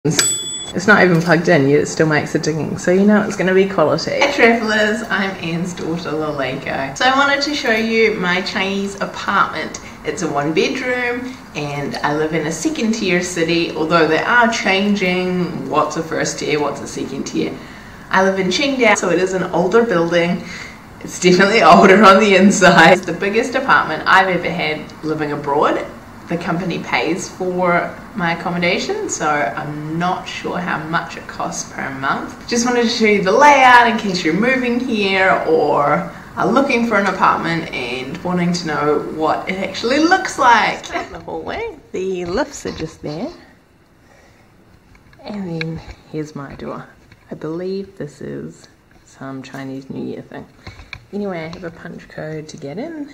It's not even plugged in yet, it still makes a dinging, so you know it's going to be quality. Hey travellers, I'm Anne's daughter Laleko. So I wanted to show you my Chinese apartment. It's a 1-bedroom and I live in a second tier city, although they are changing what's a first tier, what's a second tier. I live in Qingdao, so it is an older building. It's definitely older on the inside. It's the biggest apartment I've ever had living abroad. The company pays for my accommodation, so I'm not sure how much it costs per month. Just wanted to show you the layout in case you're moving here or are looking for an apartment and wanting to know what it actually looks like. In the hallway, the lifts are just there. And then here's my door. I believe this is some Chinese New Year thing. Anyway, I have a punch code to get in.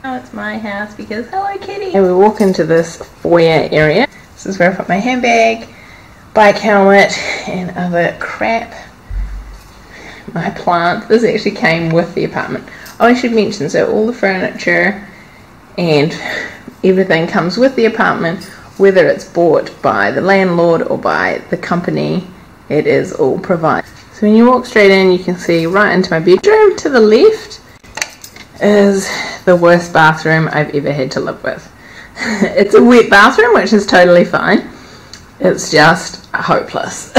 Oh, it's my house because hello kitty. And we walk into this foyer area. This is where I put my handbag, bike helmet and other crap. My plant. This actually came with the apartment. Oh, I should mention, so all the furniture and everything comes with the apartment, whether it's bought by the landlord or by the company, it is all provided. So when you walk straight in, you can see right into my bedroom. To the left is the worst bathroom I've ever had to live with. It's a wet bathroom, which is totally fine. It's just hopeless.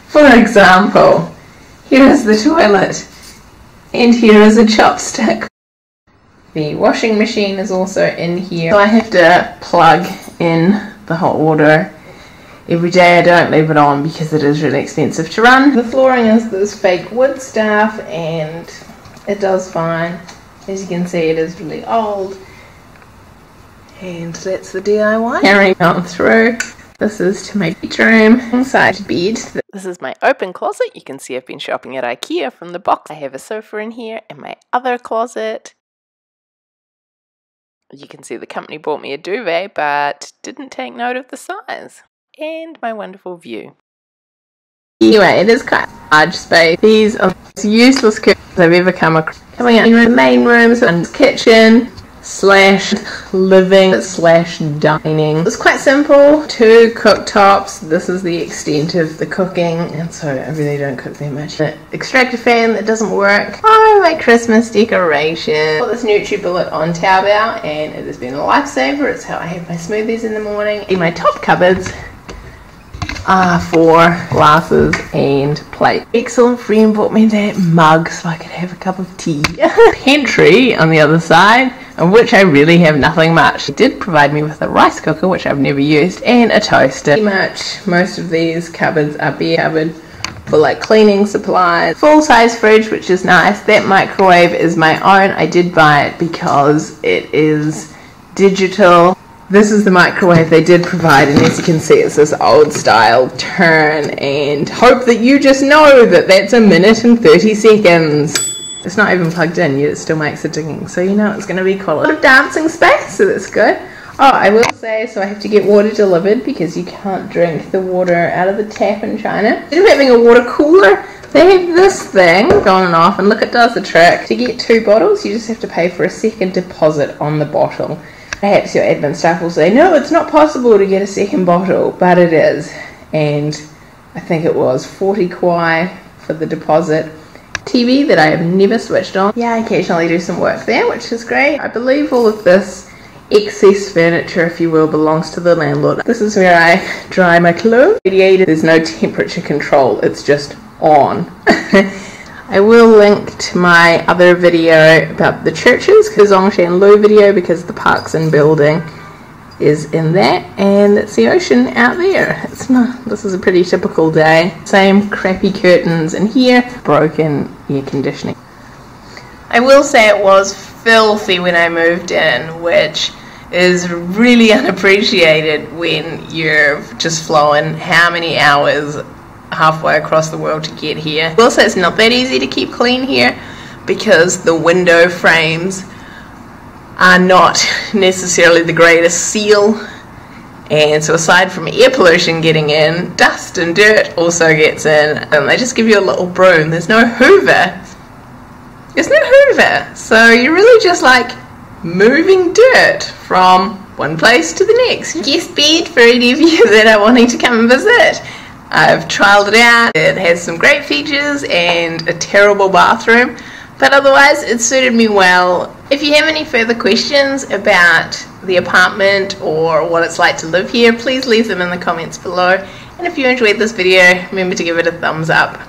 For example, here is the toilet and here is a chopstick. The washing machine is also in here. So I have to plug in the hot water every day. I don't leave it on because it is really expensive to run. The flooring is this fake wood stuff and it does fine. As you can see, it is really old. And that's the DIY. Carrying on through. This is to my bedroom. Inside bed. This is my open closet. You can see I've been shopping at IKEA from the box. I have a sofa in here and my other closet. You can see the company bought me a duvet but didn't take note of the size. And my wonderful view. Anyway, it is quite a large space. These are the most useless curtains I've ever come across. Coming out in the main rooms and kitchen slash living slash dining. It's quite simple. 2 cooktops. This is the extent of the cooking, and so I really don't cook that much. An extractor fan that doesn't work. Oh, my Christmas decoration. Got this NutriBullet on Taobao, and it has been a lifesaver. It's how I have my smoothies in the morning. In my top cupboards are for glasses and plate. Excellent friend bought me that mug so I could have a cup of tea. Pantry on the other side, of which I really have nothing much. It did provide me with a rice cooker, which I've never used, and a toaster. Pretty much most of these cupboards are bare cupboard for like cleaning supplies. Full size fridge, which is nice. That microwave is my own. I did buy it because it is digital. This is the microwave they did provide, and as you can see, it's this old style turn, and hope that you just know that that's 1 minute and 30 seconds. It's not even plugged in yet, it still makes a dinging, so you know it's going to be quality. A lot of dancing space, so that's good. Oh, I will say, so I have to get water delivered because you can't drink the water out of the tap in China. Instead of having a water cooler, they have this thing going and off, and look, it does the trick. To get 2 bottles, you just have to pay for a second deposit on the bottle. Perhaps your admin staff will say, no, it's not possible to get a second bottle, but it is. And I think it was 40 kwai for the deposit. TV that I have never switched on. Yeah, I occasionally do some work there, which is great. I believe all of this excess furniture, if you will, belongs to the landlord. This is where I dry my clothes. There's no temperature control, it's just on. I will link to my other video about the churches, the Zongshan Lu video, because the parks and building is in that, and it's the ocean out there. It's not, this is a pretty typical day. Same crappy curtains in here, broken air conditioning. I will say it was filthy when I moved in, which is really unappreciated when you're just flowing how many hours halfway across the world to get here. Also, it's not that easy to keep clean here because the window frames are not necessarily the greatest seal, and so aside from air pollution getting in, dust and dirt also gets in, and they just give you a little broom. There's no hoover. There's no hoover, so you're really just like moving dirt from one place to the next. Guest bed for any of you that are wanting to come and visit. I've trialed it out. It has some great features and a terrible bathroom, but otherwise it suited me well. If you have any further questions about the apartment or what it's like to live here, please leave them in the comments below. And if you enjoyed this video, remember to give it a thumbs up.